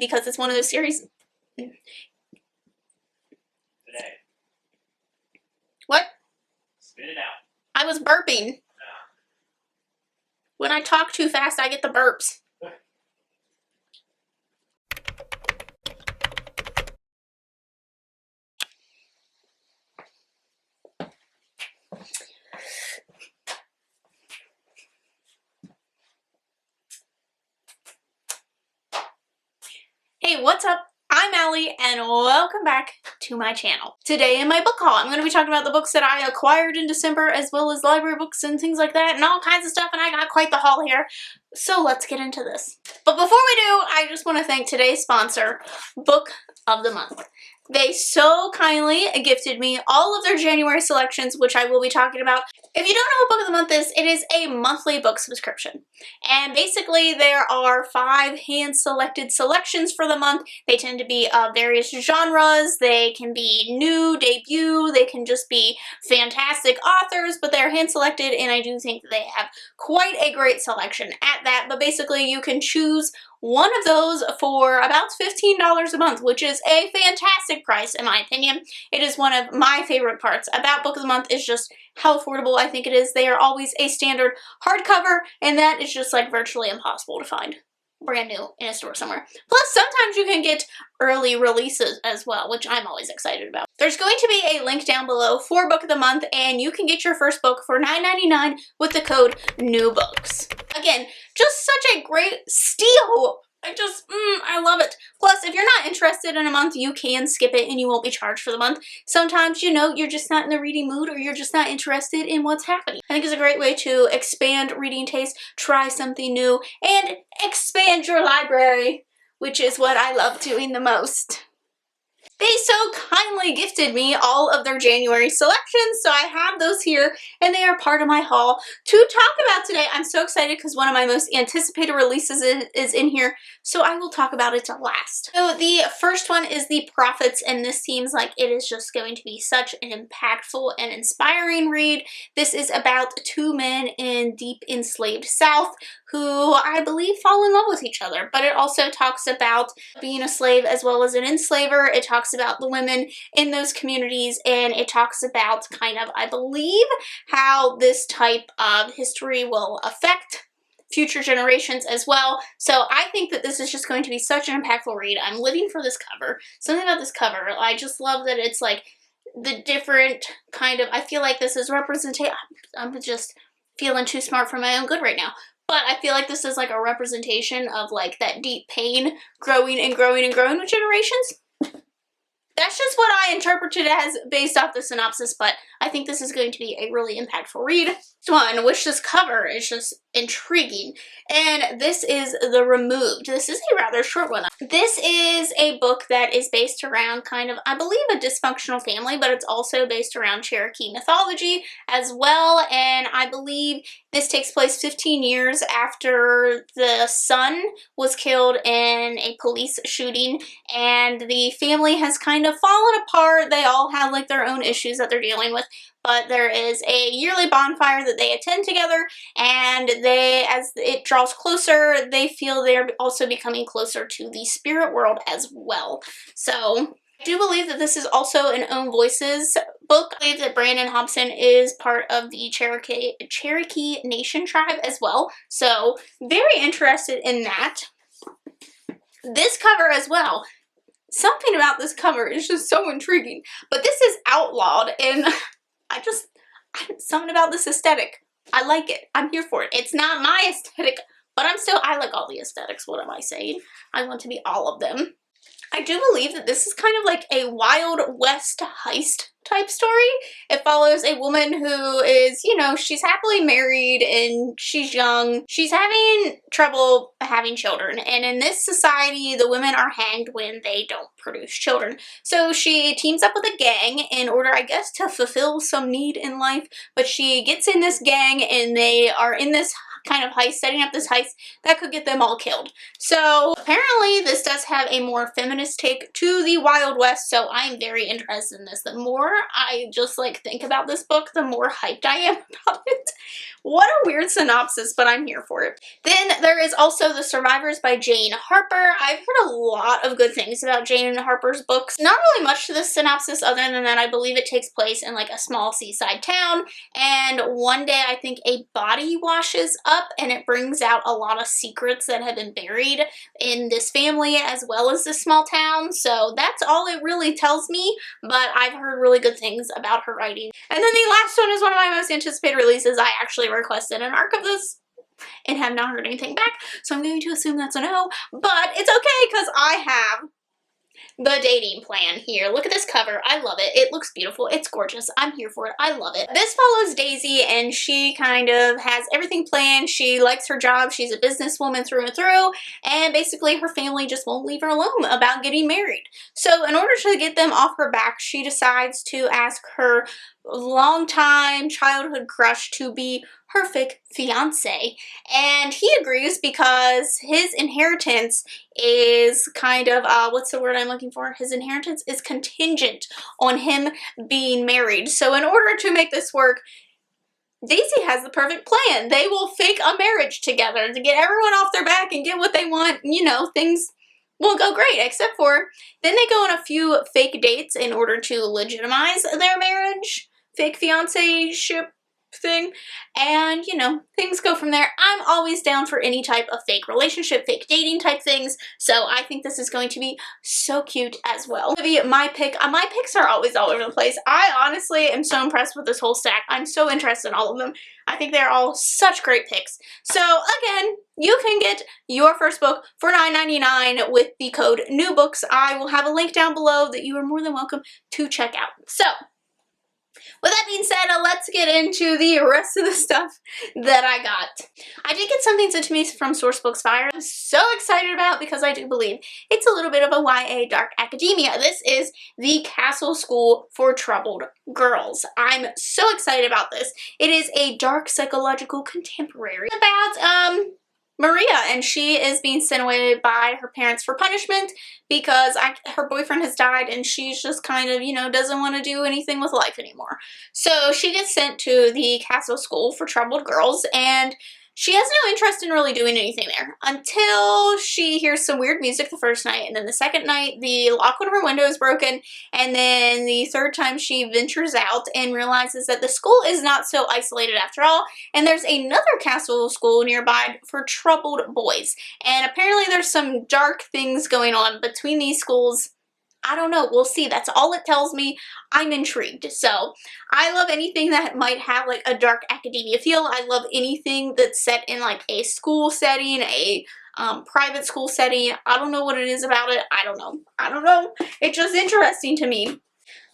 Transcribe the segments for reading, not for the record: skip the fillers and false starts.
because it's one of those series. Today. What? Spit it out. I was burping. When I talk too fast, I get the burps. Hey, what's up? I'm Allie, and welcome back to my channel. Today in my book haul, I'm going to be talking about the books that I acquired in December, as well as library books and things like that, and all kinds of stuff, and I got quite the haul here. So let's get into this. But before we do, I just want to thank today's sponsor, Book of the Month. They so kindly gifted me all of their January selections, which I will be talking about. If you don't know what Book of the Month is, it is a monthly book subscription. And basically there are 5 hand-selected selections for the month. They tend to be of various genres. They can be new, debut, they can just be fantastic authors, but they're hand-selected, and I do think that they have quite a great selection at that. But basically you can choose one of those for about $15 a month, which is a fantastic price in my opinion. It is one of my favorite parts about Book of the Month is just how affordable I think it is. They are always a standard hardcover, and that is just like virtually impossible to find brand new in a store somewhere. Plus, sometimes you can get early releases as well, which I'm always excited about. There's going to be a link down below for Book of the Month, and you can get your first book for $9.99 with the code NEWBOOKS. Again, just such a great steal. I love it. Plus, if you're not interested in a month, you can skip it and you won't be charged for the month. Sometimes, you know, you're just not in the reading mood or you're just not interested in what's happening. I think it's a great way to expand reading taste, try something new, and expand your library, which is what I love doing the most. They so kindly gifted me all of their January selections, so I have those here, and they are part of my haul to talk about today. I'm so excited because one of my most anticipated releases is in here, so I will talk about it last. So the first one is The Prophets, and this seems like it is just going to be such an impactful and inspiring read. This is about 2 men in deep enslaved South who I believe fall in love with each other, but it also talks about being a slave as well as an enslaver. It talks about the women in those communities, and it talks about kind of, I believe, how this type of history will affect future generations as well. So I think that this is just going to be such an impactful read. I'm living for this cover. Something about this cover, I just love that it's like the different kind of, I feel like this is representation. I'm just feeling too smart for my own good right now. But I feel like this is like a representation of like that deep pain growing and growing and growing with generations. That's just what I interpreted as based off the synopsis, but I think this is going to be a really impactful read. Next one, which this cover is just intriguing, and this is The Removed. This is a rather short one. This is a book that is based around kind of, I believe, a dysfunctional family, but it's also based around Cherokee mythology as well, and I believe this takes place 15 years after the son was killed in a police shooting, and the family has kind of fallen apart. They all have like their own issues that they're dealing with, but there is a yearly bonfire that they attend together, and they, as it draws closer, they feel they're also becoming closer to the spirit world as well. So I do believe that this is also an Own Voices book. I believe that Brandon Hobson is part of the Cherokee Nation tribe as well, so very interested in that. This cover as well. Something about this cover is just so intriguing, but this is outlawed, and something about this aesthetic. I like it. I'm here for it. It's not my aesthetic, but I like all the aesthetics. What am I saying? I want to be all of them. I do believe that this is kind of like a Wild West heist type story. It follows a woman who is, you know, she's happily married and she's young. She's having trouble having children, and in this society, the women are hanged when they don't produce children. So she teams up with a gang in order, I guess, to fulfill some need in life, but she gets in this gang and they are in this kind of heist, setting up this heist that could get them all killed. So apparently this does have a more feminist take to the Wild West, so I'm very interested in this. The more I just like think about this book, the more hyped I am about it. What a weird synopsis, but I'm here for it. Then there is also The Survivors by Jane Harper. I've heard a lot of good things about Jane Harper's books. Not really much to the synopsis other than that I believe it takes place in like a small seaside town, and one day I think a body washes up and it brings out a lot of secrets that have been buried in this family as well as this small town. So that's all it really tells me, but I've heard really good things about her writing. And then the last one is one of my most anticipated releases. I actually requested an arc of this and have not heard anything back, so I'm going to assume that's a no, but it's okay because I have The Dating Plan here. Look at this cover. I love it. It looks beautiful. It's gorgeous. I'm here for it. I love it. This follows Daisy, and she kind of has everything planned. She likes her job. She's a businesswoman through and through, and basically her family just won't leave her alone about getting married. So in order to get them off her back, she decides to ask her longtime childhood crush to be her fake fiance, and he agrees because his inheritance is kind of what's the word I'm looking for? His inheritance is contingent on him being married. So in order to make this work, Daisy has the perfect plan. They will fake a marriage together to get everyone off their back and get what they want. You know, things will go great, except for then they go on a few fake dates in order to legitimize their marriage, fake fiancé-ship thing, and you know, things go from there. I'm always down for any type of fake relationship, fake dating type things, so I think this is going to be so cute as well. Maybe my pick, my picks are always all over the place. I honestly am so impressed with this whole stack. I'm so interested in all of them. I think they're all such great picks. So again, you can get your first book for $9.99 with the code NEWBOOKS. I will have a link down below that you are more than welcome to check out. So with that being said, let's get into the rest of the stuff that I got. I did get something sent to me from Sourcebooks Fire I'm so excited about because I do believe it's a little bit of a YA dark academia. This is The Castle School for Troubled Girls. I'm so excited about this. It is a dark psychological contemporary about Maria, and she is being sent away by her parents for punishment because her boyfriend has died and she's just kind of, you know, doesn't want to do anything with life anymore. So she gets sent to the Castle School for Troubled Girls, and she has no interest in really doing anything there until she hears some weird music the first night, and then the second night the lock on her window is broken, and then the third time she ventures out and realizes that the school is not so isolated after all, and there's another castle school nearby for troubled boys, and apparently there's some dark things going on between these schools. I don't know. We'll see. That's all it tells me. I'm intrigued. So I love anything that might have like a dark academia feel. I love anything that's set in like a school setting, a private school setting. I don't know what it is about it. I don't know. It's just interesting to me.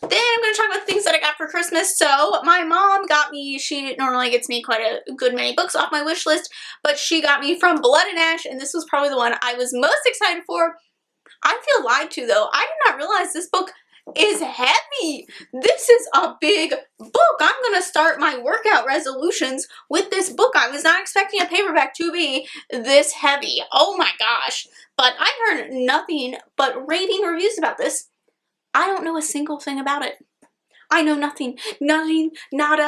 Then I'm going to talk about things that I got for Christmas. So my mom got me, she normally gets me quite a good many books off my wish list, but she got me From Blood and Ash, and this was probably the one I was most excited for. I feel lied to though. I did not realize this book is heavy. This is a big book. I'm going to start my workout resolutions with this book. I was not expecting a paperback to be this heavy. Oh my gosh. But I've heard nothing but raving reviews about this. I don't know a single thing about it. I know nothing, not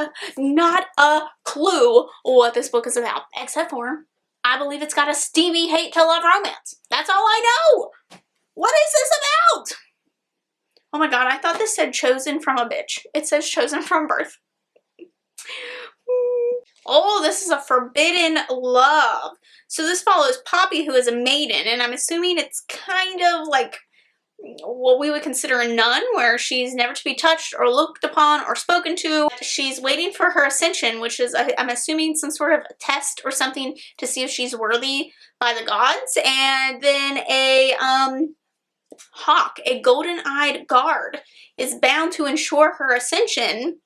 a clue what this book is about, except for I believe it's got a steamy hate to love romance. That's all I know. What is this about? Oh my god, I thought this said chosen from a bitch. It says chosen from birth. Oh, this is a forbidden love. So this follows Poppy, who is a maiden, and I'm assuming it's kind of like what we would consider a nun, where she's never to be touched or looked upon or spoken to. She's waiting for her ascension, which is, I'm assuming, some sort of test or something to see if she's worthy by the gods. And then a hawk, a golden-eyed guard, is bound to ensure her ascension.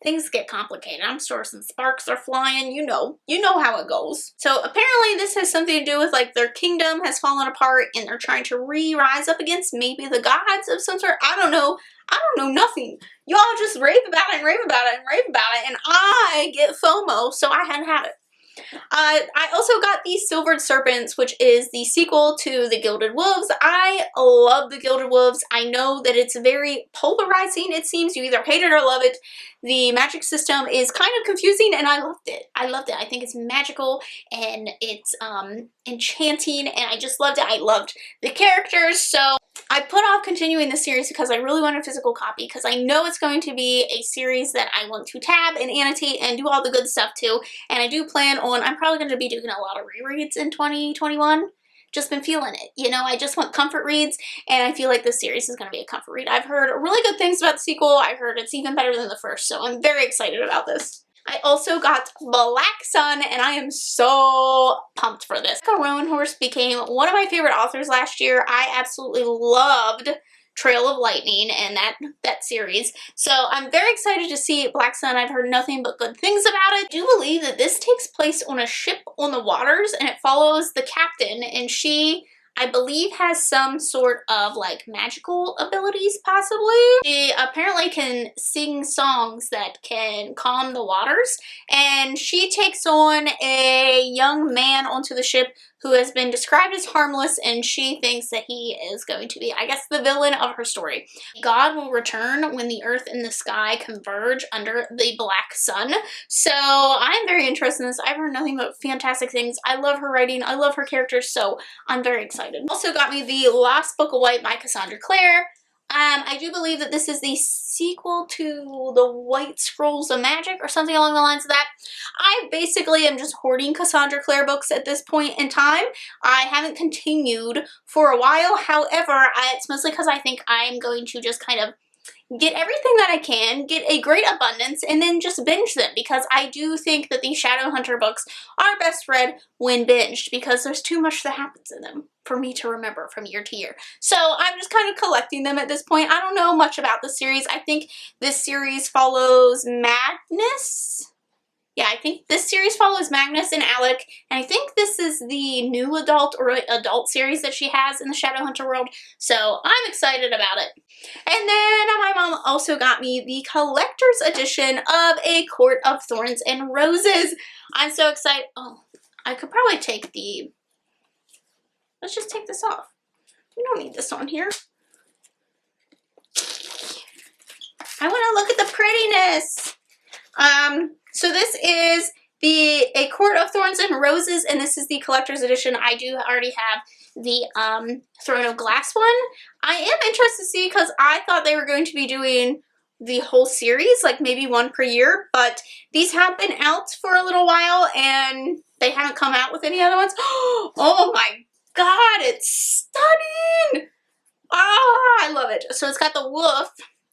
Things get complicated. I'm sure some sparks are flying. You know how it goes. So apparently this has something to do with like their kingdom has fallen apart and they're trying to rise up against maybe the gods of some sort. I don't know. I don't know nothing. Y'all just rave about it and rave about it and rave about it, and I get FOMO, so I had to have it. I also got the Silvered Serpents, which is the sequel to the Gilded Wolves. I love the Gilded Wolves. I know that it's very polarizing, it seems. You either hate it or love it. The magic system is kind of confusing, and I loved it. I loved it. I think it's magical, and it's enchanting, and I just loved it. I loved the characters, so I put off continuing the series because I really want a physical copy, because I know it's going to be a series that I want to tab and annotate and do all the good stuff to, and I do plan on, I'm probably going to be doing a lot of rereads in 2021. Just been feeling it, you know. I just want comfort reads, and I feel like this series is going to be a comfort read. I've heard really good things about the sequel. I've heard it's even better than the first, so I'm very excited about this. I also got Black Sun, and I am so pumped for this. Rowan Horse became one of my favorite authors last year. I absolutely loved Trail of Lightning and that series. So I'm very excited to see Black Sun. I've heard nothing but good things about it. I do believe that this takes place on a ship on the waters, and it follows the captain, and she, I believe, has some sort of like magical abilities, possibly. She apparently can sing songs that can calm the waters, and she takes on a young man onto the ship who has been described as harmless, and she thinks that he is going to be, I guess, the villain of her story. God will return when the earth and the sky converge under the Black Sun. So I'm very interested in this. I've heard nothing but fantastic things. I love her writing. I love her characters, so I'm very excited. Also got me the Lost Book of White by Cassandra Clare. I do believe that this is the sequel to the White Scrolls of Magic or something along the lines of that. I basically am just hoarding Cassandra Clare books at this point in time. I haven't continued for a while. However, it's mostly because I think I'm going to just kind of get everything that I can, get a great abundance, and then just binge them, because I do think that these Shadowhunter books are best read when binged, because there's too much that happens in them for me to remember from year to year. So I'm just kind of collecting them at this point. I don't know much about the series. I think this series follows Magnus. Yeah, I think this series follows Magnus and Alec, and I think this is the new adult or adult series that she has in the Shadowhunter world, so I'm excited about it. And then my mom also got me the collector's edition of A Court of Thorns and Roses. I'm so excited. Oh, I could probably take the... Let's just take this off. We don't need this on here. I want to look at the prettiness. So this is the A Court of Thorns and Roses, and this is the collector's edition. I do already have the Throne of Glass one. I am interested to see, because I thought they were going to be doing the whole series, like maybe one per year, but these have been out for a little while, and they haven't come out with any other ones. Oh my god, it's stunning! Ah, I love it. So it's got the wolf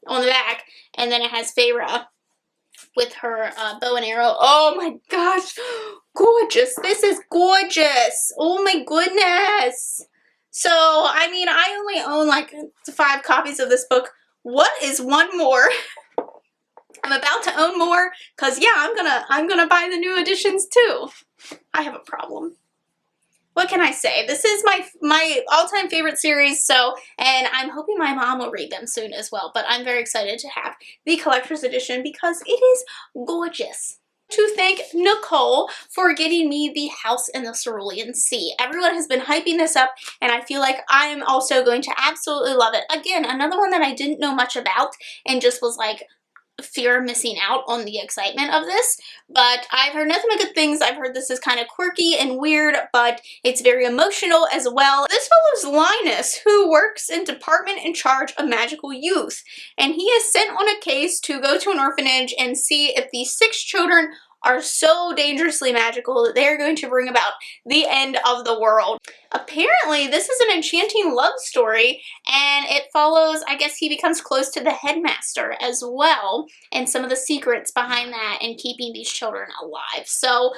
on the back, and then it has Feyre with her bow and arrow. Oh my gosh, gorgeous. This is gorgeous. Oh my goodness. So, I mean, I only own like 5 copies of this book. What is one more? I'm about to own more, because yeah, I'm gonna buy the new editions too. I have a problem. What can I say? This is my all-time favorite series, so, and I'm hoping my mom will read them soon as well, but I'm very excited to have the collector's edition because it is gorgeous. To thank Nicole for getting me the House in the Cerulean Sea. Everyone has been hyping this up, and I feel like I'm also going to absolutely love it. Again, another one that I didn't know much about and just was like, fear of missing out on the excitement of this, but I've heard nothing but good things. I've heard this is kind of quirky and weird, but it's very emotional as well. This follows Linus, who works in department in charge of magical youth, and he is sent on a case to go to an orphanage and see if these 6 children are so dangerously magical that they're going to bring about the end of the world. Apparently, this is an enchanting love story, and it follows, I guess he becomes close to the headmaster as well, and some of the secrets behind that and keeping these children alive. So,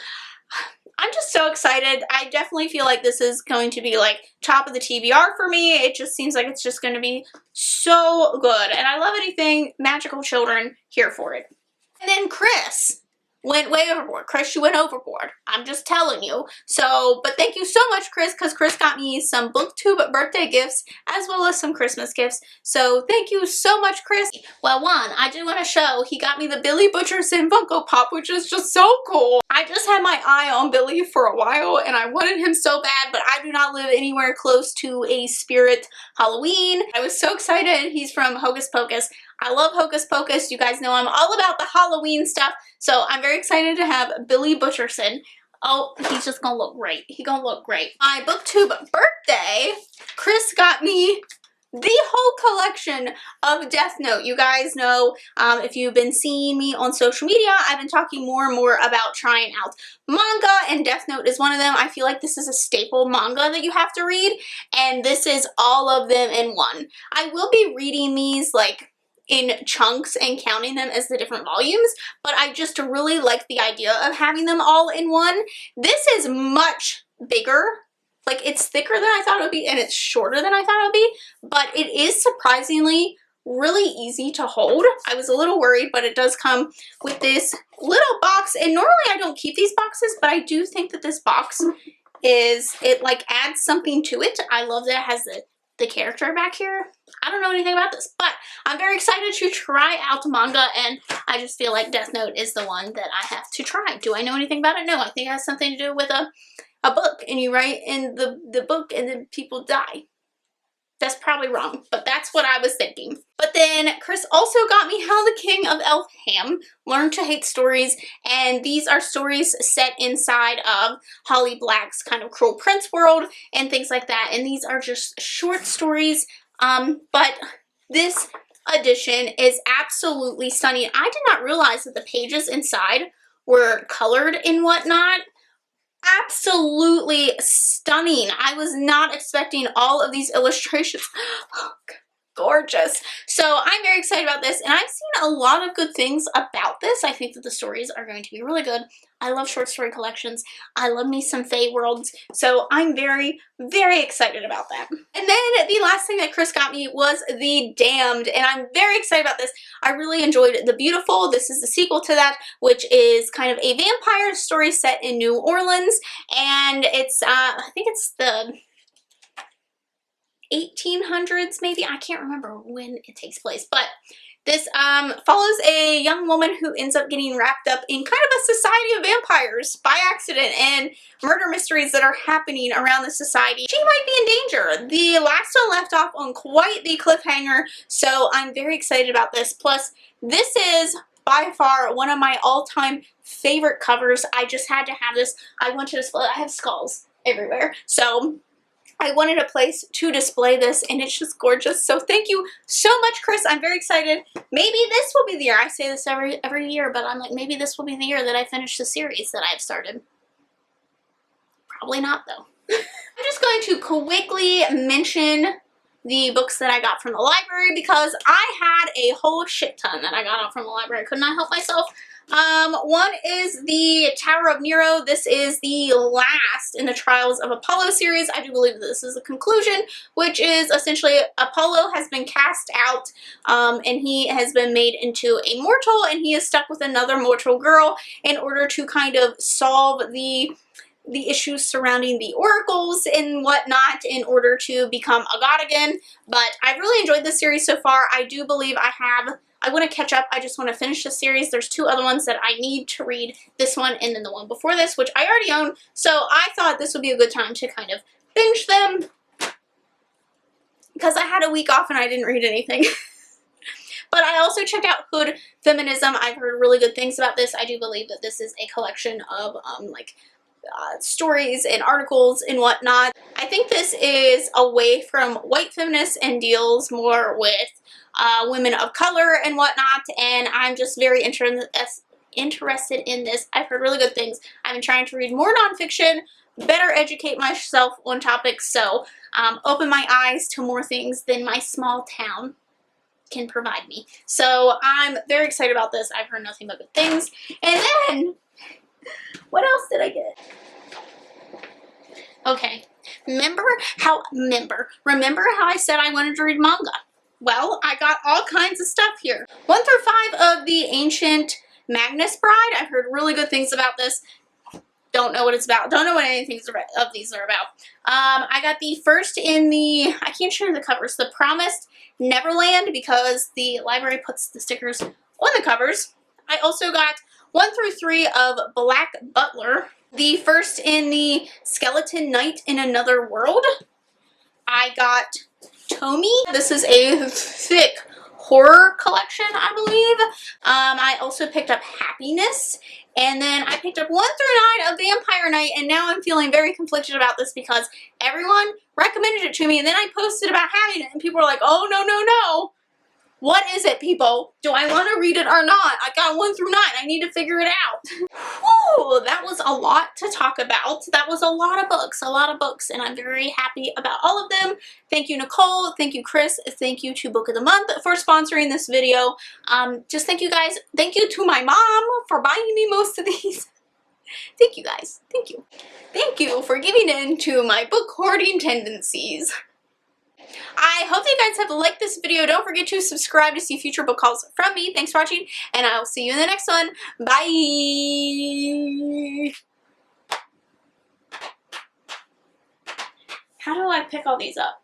I'm just so excited. I definitely feel like this is going to be like top of the TBR for me. It just seems like it's just going to be so good, and I love anything magical children, here for it. And then Chris. went way overboard. Chris, you went overboard. I'm just telling you. So, but thank you so much, Chris, because Chris got me some BookTube birthday gifts as well as some Christmas gifts. So thank you so much, Chris. Well, one, I do want to show he got me the Billy Butcherson Funko Pop, which is just so cool. I just had my eye on Billy for a while and I wanted him so bad, but I do not live anywhere close to a Spirit Halloween. I was so excited. He's from Hocus Pocus. I love Hocus Pocus. You guys know I'm all about the Halloween stuff. So I'm very excited to have Billy Butcherson. Oh, he's just gonna look great. He's gonna look great. My BookTube birthday, Chris got me the whole collection of Death Note. You guys know, if you've been seeing me on social media, I've been talking more and more about trying out manga, and Death Note is one of them. I feel like this is a staple manga that you have to read, and this is all of them in one. I will be reading these like in chunks and counting them as the different volumes, but I just really like the idea of having them all in one. This is much bigger. Like, it's thicker than I thought it would be, and it's shorter than I thought it would be, but it is surprisingly really easy to hold. I was a little worried, but it does come with this little box, and normally I don't keep these boxes, but I do think that this box it like adds something to it. I love that it has the character back here. I don't know anything about this, but I'm very excited to try out manga, and I just feel like Death Note is the one that I have to try. Do I know anything about it? No, I think it has something to do with a book, and you write in the book and then people die. That's probably wrong, but that's what I was thinking. But then Chris also got me How the King of Elfham Learned to Hate Stories, and these are stories set inside of Holly Black's kind of Cruel Prince world and things like that, and these are just short stories, but this edition is absolutely stunning. I did not realize that the pages inside were colored and whatnot. Absolutely stunning. I was not expecting all of these illustrations. Oh, gorgeous. So I'm very excited about this, and I've seen a lot of good things about this. I think that the stories are going to be really good. I love short story collections. I love me some Fae worlds. So I'm very, very excited about that. And then the last thing that Chris got me was The Damned, and I'm very excited about this. I really enjoyed The Beautiful. This is the sequel to that, which is kind of a vampire story set in New Orleans, and it's, I think it's the 1800s maybe. I can't remember when it takes place, but this follows a young woman who ends up getting wrapped up in kind of a society of vampires by accident and murder mysteries that are happening around the society. She might be in danger. The last one left off on quite the cliffhanger, so I'm very excited about this. Plus, this is by far one of my all-time favorite covers. I just had to have this. I want to display. I have skulls everywhere, so I wanted a place to display this, and it's just gorgeous. So thank you so much, Chris. I'm very excited. Maybe this will be the year. I say this every year, but I'm like, maybe this will be the year that I finish the series that I've started. Probably not, though. I'm just going to quickly mention the books that I got from the library, because I had a whole shit ton that I got out from the library. I could not help myself. One is the Tower of Nero. This is the last in the Trials of Apollo series. I do believe that this is the conclusion, which is essentially Apollo has been cast out, and he has been made into a mortal, and he is stuck with another mortal girl in order to kind of solve the issues surrounding the oracles and whatnot in order to become a god again. But I've really enjoyed this series so far. I do believe I want to catch up. I just want to finish the series. There's two other ones that I need to read. This one and then the one before this, which I already own. So I thought this would be a good time to kind of binge them, because I had a week off and I didn't read anything. But I also checked out Hood Feminism. I've heard really good things about this. I do believe that this is a collection of stories and articles and whatnot. I think this is away from white feminists and deals more with women of color and whatnot, and I'm just very interested in this. I've heard really good things. I've been trying to read more nonfiction, better educate myself on topics, so open my eyes to more things than my small town can provide me. So I'm very excited about this. I've heard nothing but good things. And then, what else did I get? Okay, remember how I said I wanted to read manga? Well, I got all kinds of stuff here. 1 through 5 of the Ancient Magnus Bride. I've heard really good things about this. Don't know what it's about. Don't know what anything of these are about. I got the first in the, I can't show you the covers, The Promised Neverland, because the library puts the stickers on the covers. I also got 1 through 3 of Black Butler. The first in the Skeleton Knight in Another World. I got Tommy. This is a thick horror collection, I believe. I also picked up Happiness. And then I picked up 1 through 9 of Vampire Knight, and now I'm feeling very conflicted about this because everyone recommended it to me, and then I posted about having it, and people were like, oh, no, no, no. What is it, people? Do I want to read it or not? I got 1 through 9. I need to figure it out. Whew, that was a lot to talk about. That was a lot of books, and I'm very happy about all of them. Thank you, Nicole. Thank you, Chris. Thank you to Book of the Month for sponsoring this video. Just thank you guys. Thank you to my mom for buying me most of these. Thank you guys. Thank you. Thank you for giving in to my book hoarding tendencies. I hope that you guys have liked this video. Don't forget to subscribe to see future book hauls from me. Thanks for watching, and I'll see you in the next one. Bye! How do I pick all these up?